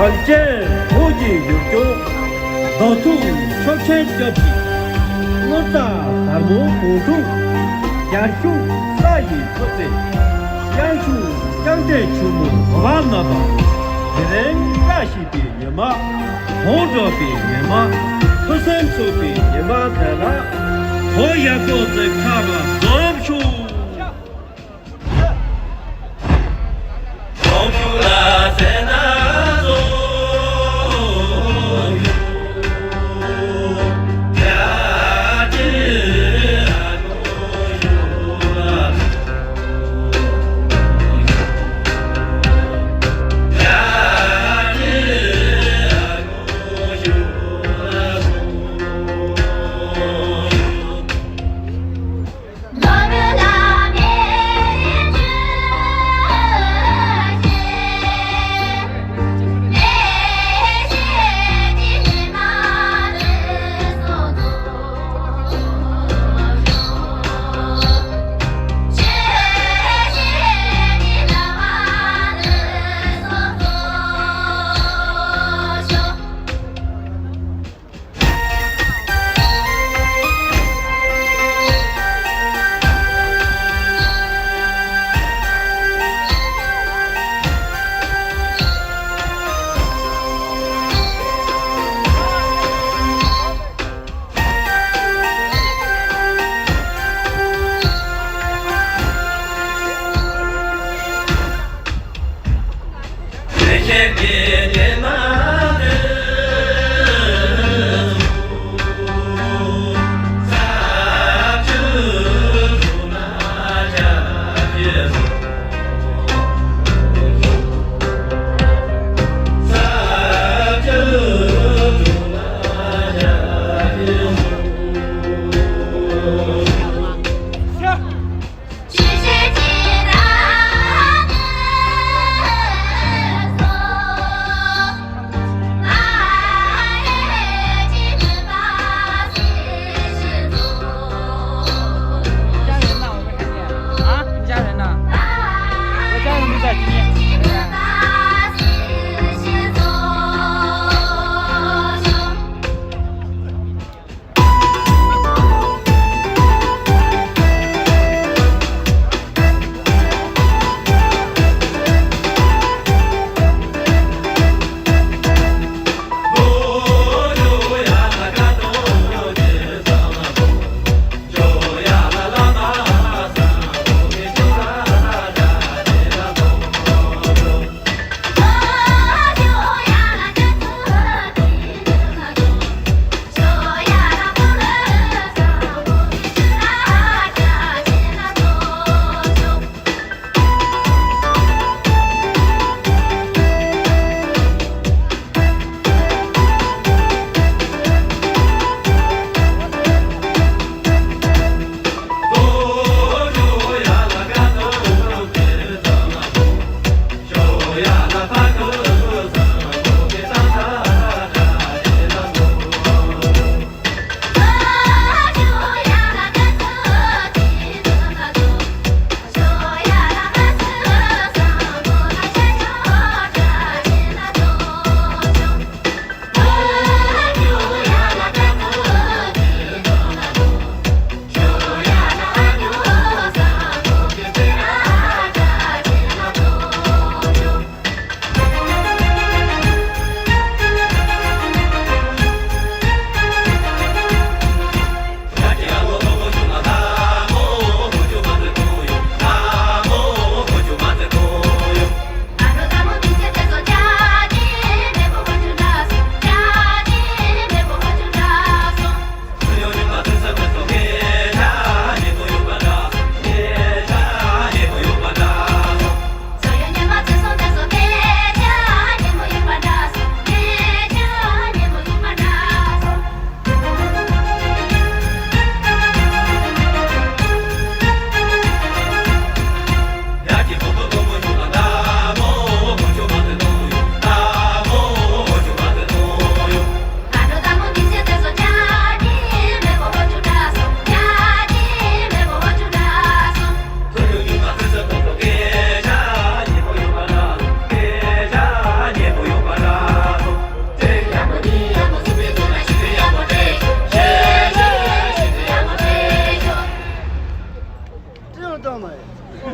간제 호지 유교 도투 척체적이 노자 사모 보조 야슈 사이 포제 야슈 양대 주무 와나바 데렌 가시비 예마 호조비 예마 토센초비 예마다라 호야고제 카바 domshu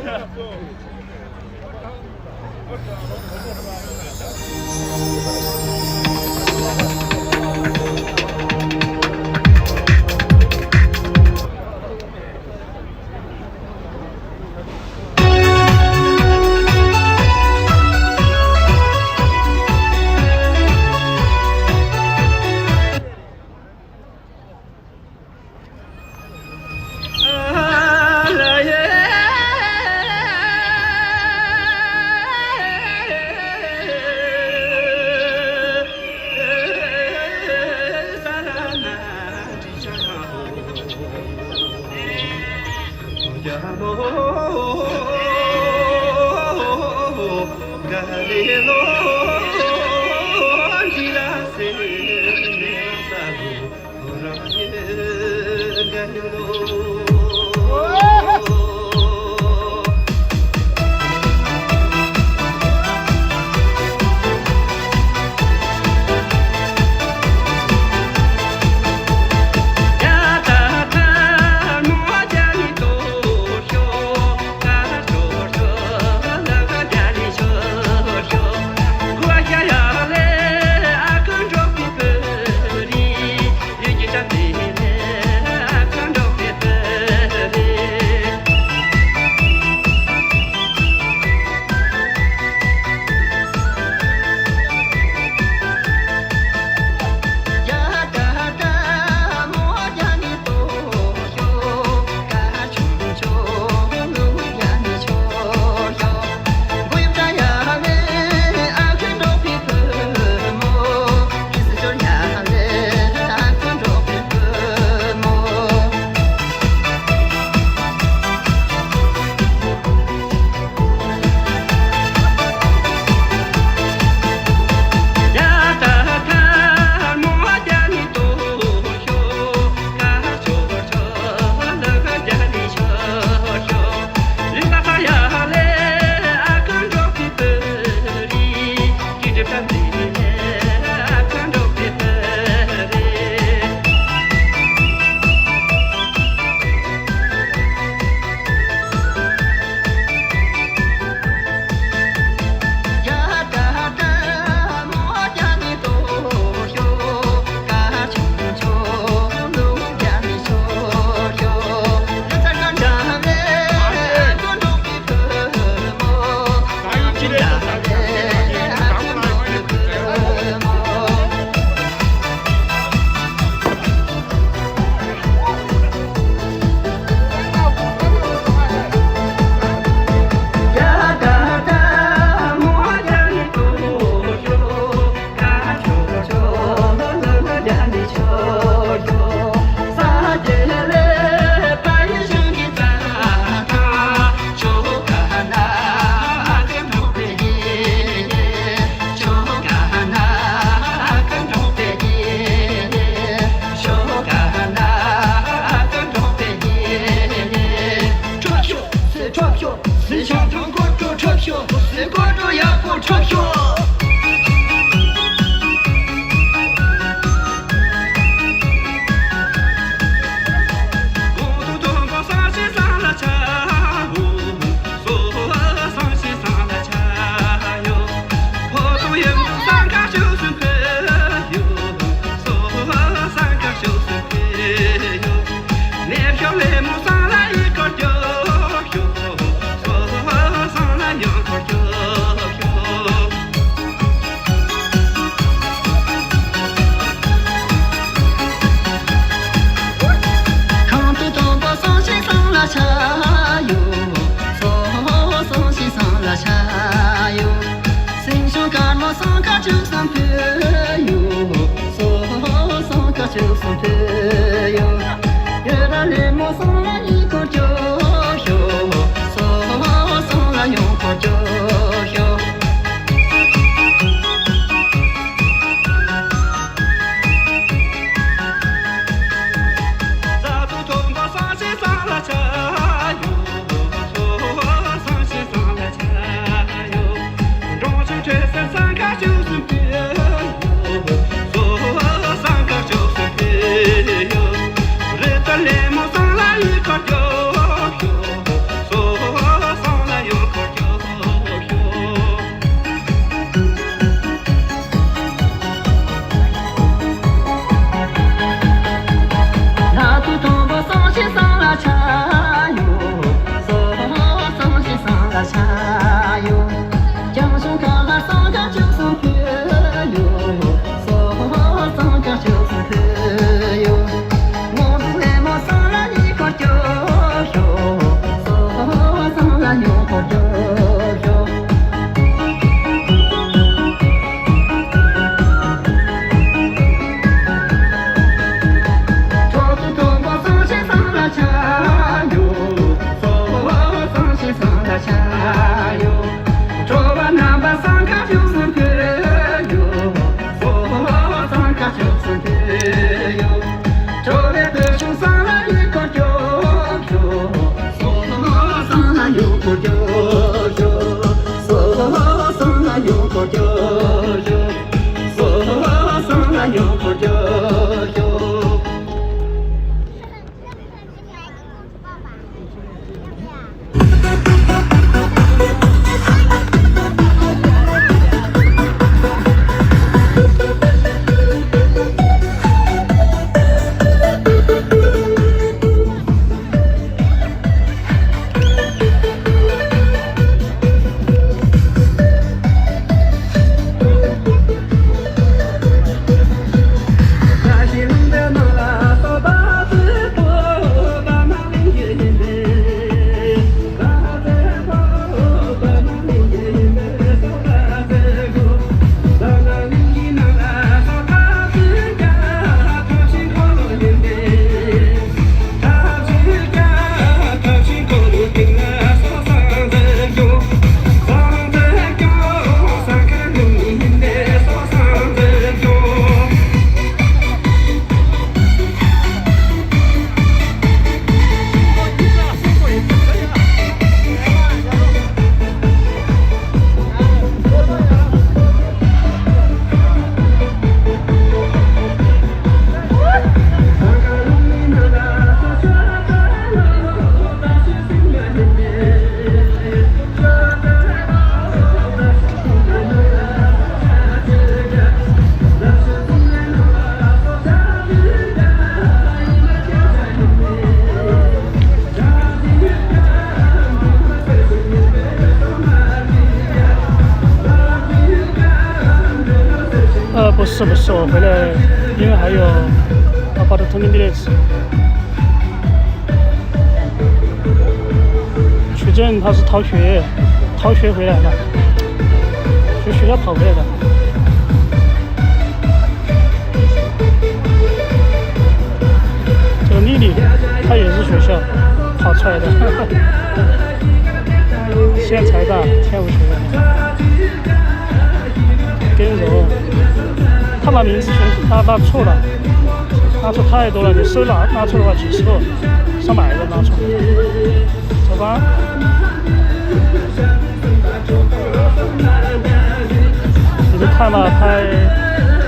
Let's 不是我回来，因为还有about 20 minutes。曲正他是逃学回来的，从学校跑回来的。这个丽丽她也是学校跑出来的，现在才大，跳舞学的。跟柔，他把名字他拿错了，拿错太多了，你收拿错的话几十个、上百个拿错。走吧。你们看吧，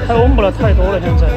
太翁不了太多了，现在。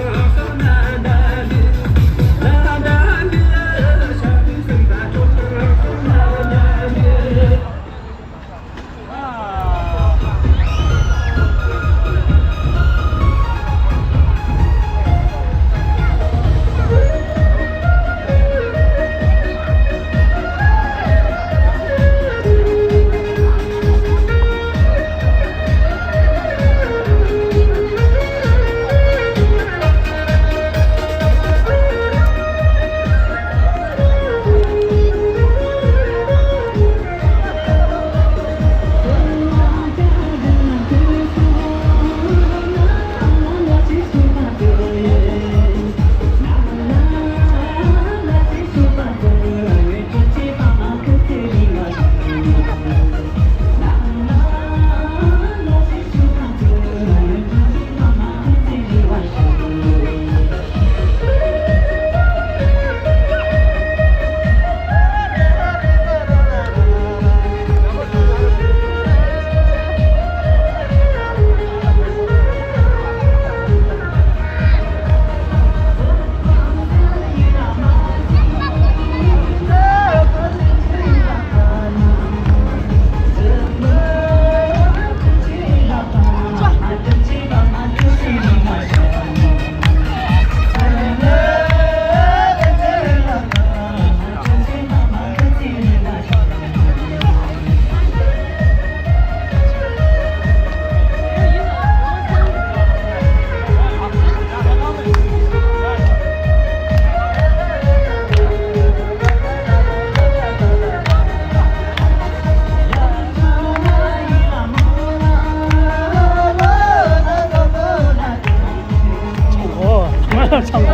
唱歌，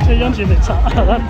这杨姐没唱，在旁边。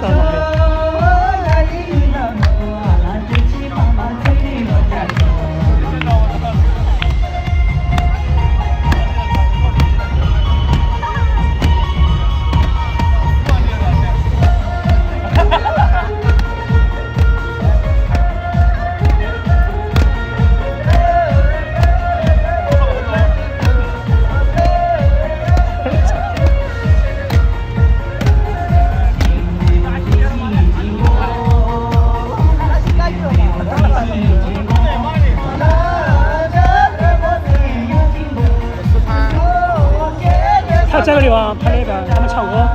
他这个地方拍那个他们唱歌，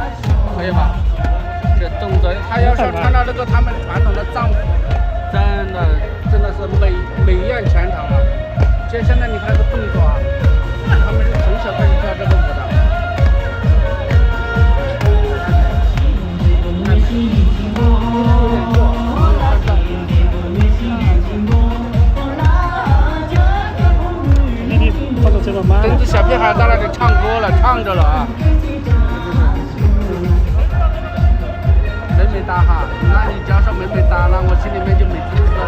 可以吧？这动作，他要是穿到这个他们传统的藏服，真的是美艳全场啊！现在你看这个动作啊，他们是从小开始跳这个舞的。跟着小屁孩在那里唱歌了，唱着了啊！美美哒哈，那你只要说美美哒，那我心里面就美滋滋了。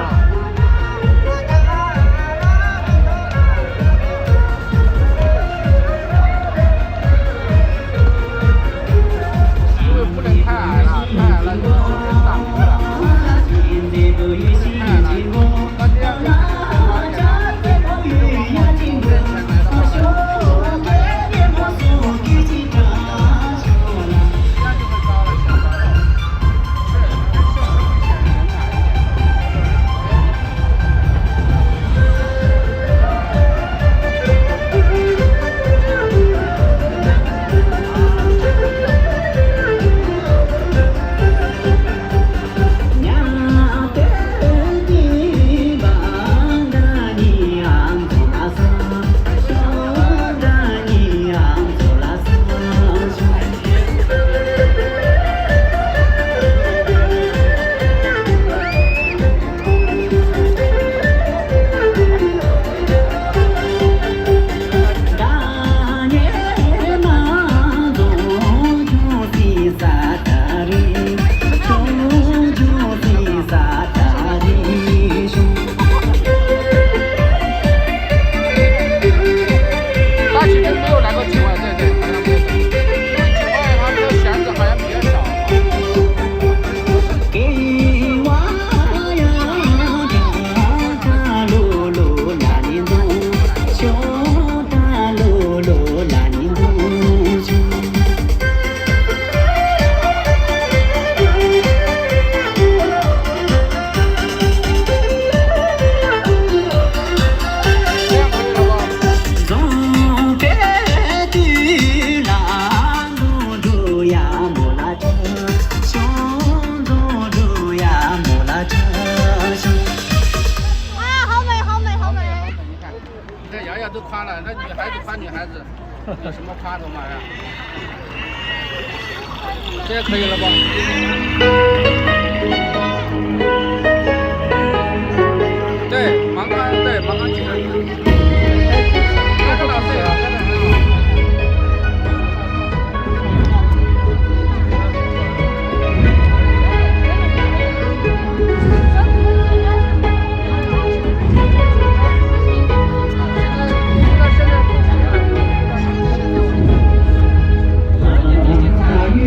了，那女孩子夸女孩子，有什么夸头嘛呀？这也可以了吧？对，盲刚举的，那个老师也干得很好。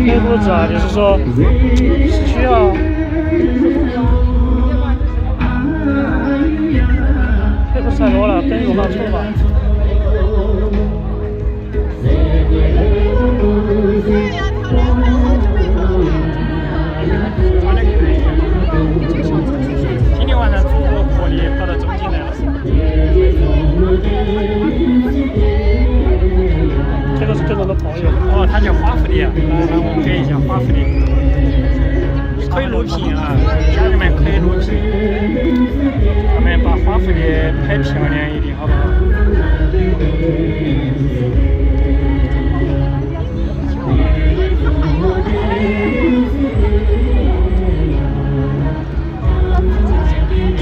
黑胡子啊，就是说是需要黑胡子太多了，灯容纳错吧。今天晚上主播破例跑到中间来了。这个是跟我的朋友。哦，他叫花蝴蝶，来我们给一下花蝴蝶，可以录屏啊，家人们可以录屏，咱们把花蝴蝶拍漂亮一点，好不好？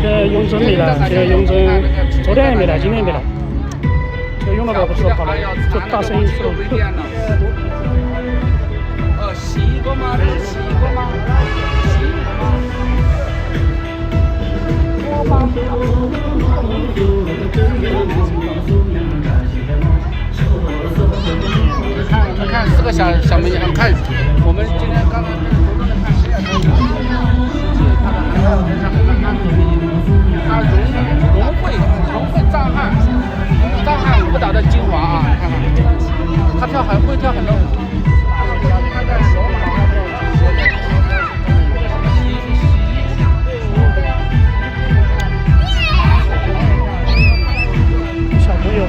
这永贞没来，这永贞昨天也没来，今天也没来。这永乐哥不知道跑哪里，就大声音说。洗过吗？这是洗过吗？洗过吗？看4个小美女很看，我们今天刚刚看谁呀？他融会藏汉舞蹈的精华啊！你看看，他会跳很多舞。小朋友。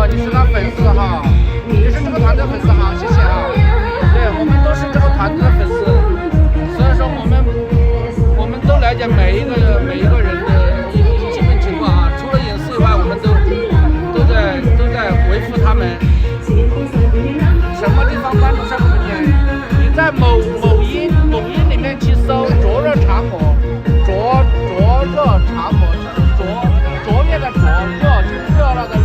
你知道的粉丝哈，谢谢啊。对，我们都是这个团队的粉丝，所以说我们都了解每一个人的基本情况啊。除了隐私以外，我们都在维护他们。什么地方关注上面呢？你在某音里面去搜灼热茶抹，灼热茶抹就是灼热的灼，热就是热了的热。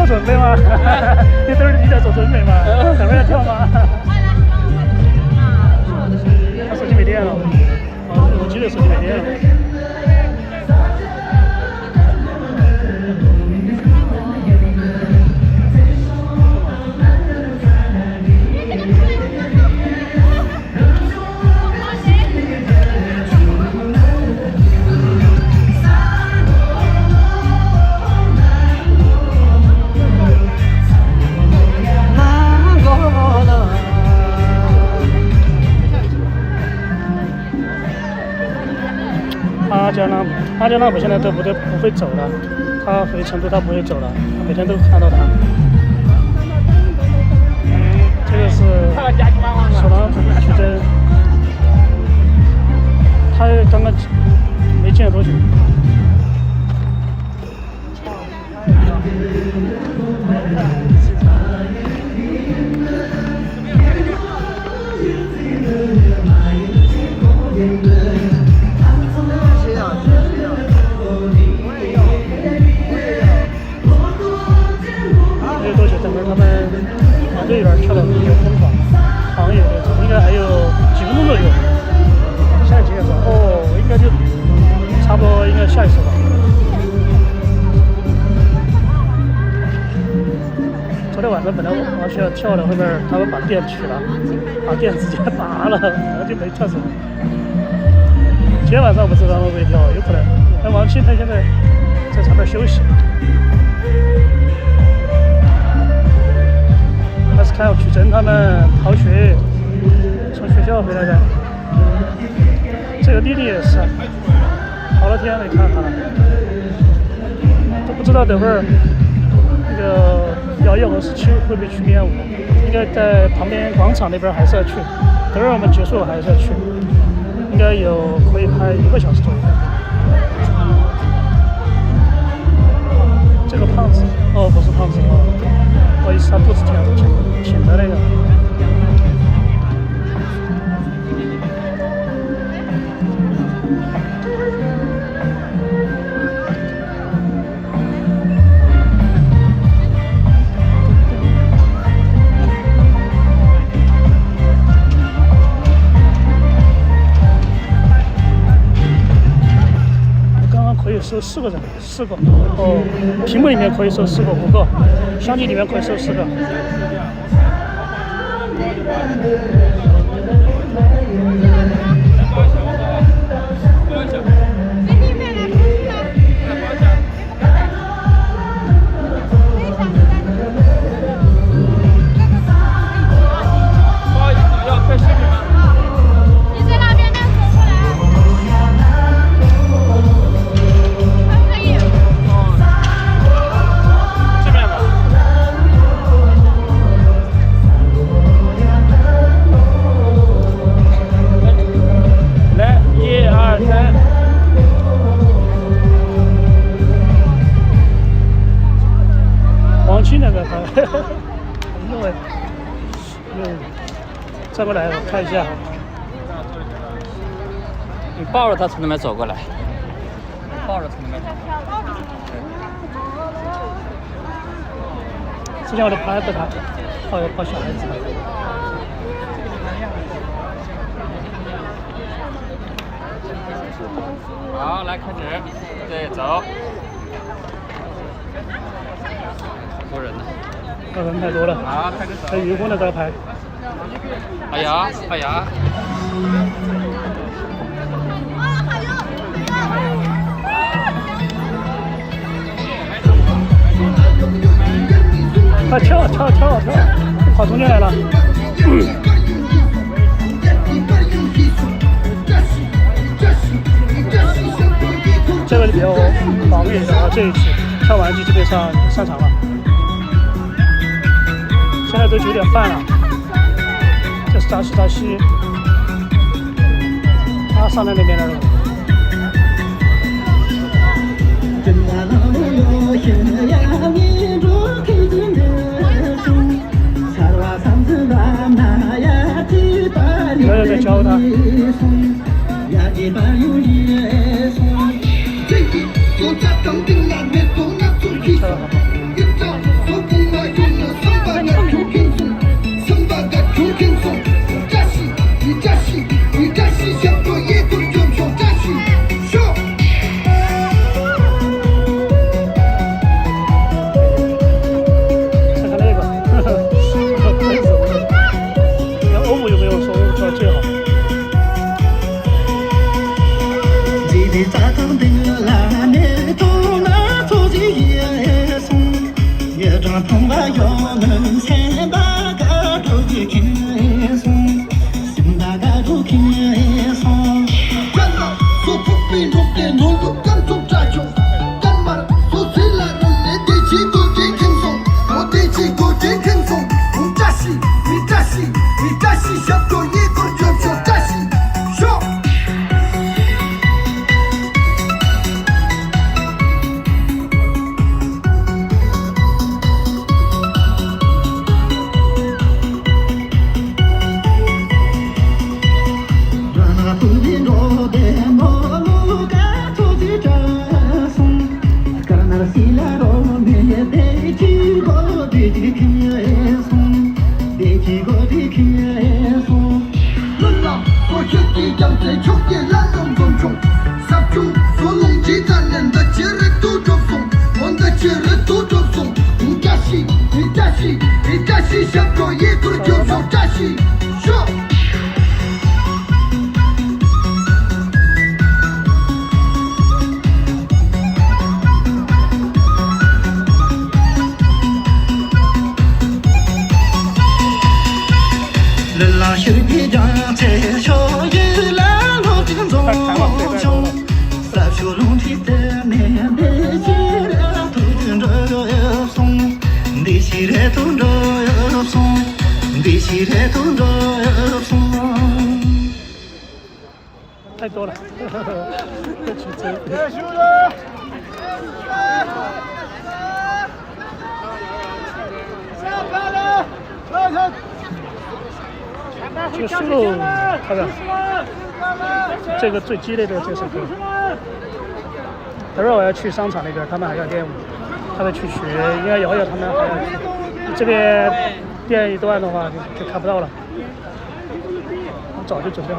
准备吗？你等会儿你在做准备吗？等会儿要跳吗？他手机没电了，我记得手机没电了。阿加纳姆现在都不会走了，他回成都他不会走了，每天都看到他。这个是首郎徐峥，他刚刚没进来多久。他们团队里边跳的比较疯狂，好像有应该还有几分钟左右。下几个时候应该就差不多应该下一次吧。昨天晚上本来我需要跳的，后面他们把电取了，把电直接拔了，然后就没跳成。今天晚上不知道会不会跳，有可能。但王鑫他现在在场边休息。还是看到曲峥他们逃学，从学校回来的。这个弟弟也是，好了天没看他，都不知道等会儿那个摇曳57会不会去练舞，应该在旁边广场那边还是要去。等会儿我们结束还是要去，应该有可以拍1个小时左右。这个胖子，哦，不是胖子哦。不好意思，他肚子挺的那个。我刚刚可以收4个人，4个。哦，屏幕里面可以收4个，5个。相机里面可以收4个。再过来看一下。你抱着他从那边走过来，抱着从那边走。之前我都拍过他，抱小孩子。好，来开始，对，走。好多人呢。人太多了。好，开始走。在渔工的在拍。哎呀，哎呀。快跳，跑中间来了。这个比较防御，然后这一次跳完就基本上上场了。现在都9点半了，这是扎西，他上来那边来了。我也在教他。太多了，这个输入，看看，这个最激烈的这首歌。待会儿我要去商场那边，他们还要练舞，他们去学，应该以后他们还要去。这边练一段的话就看不到了，我早就准备好。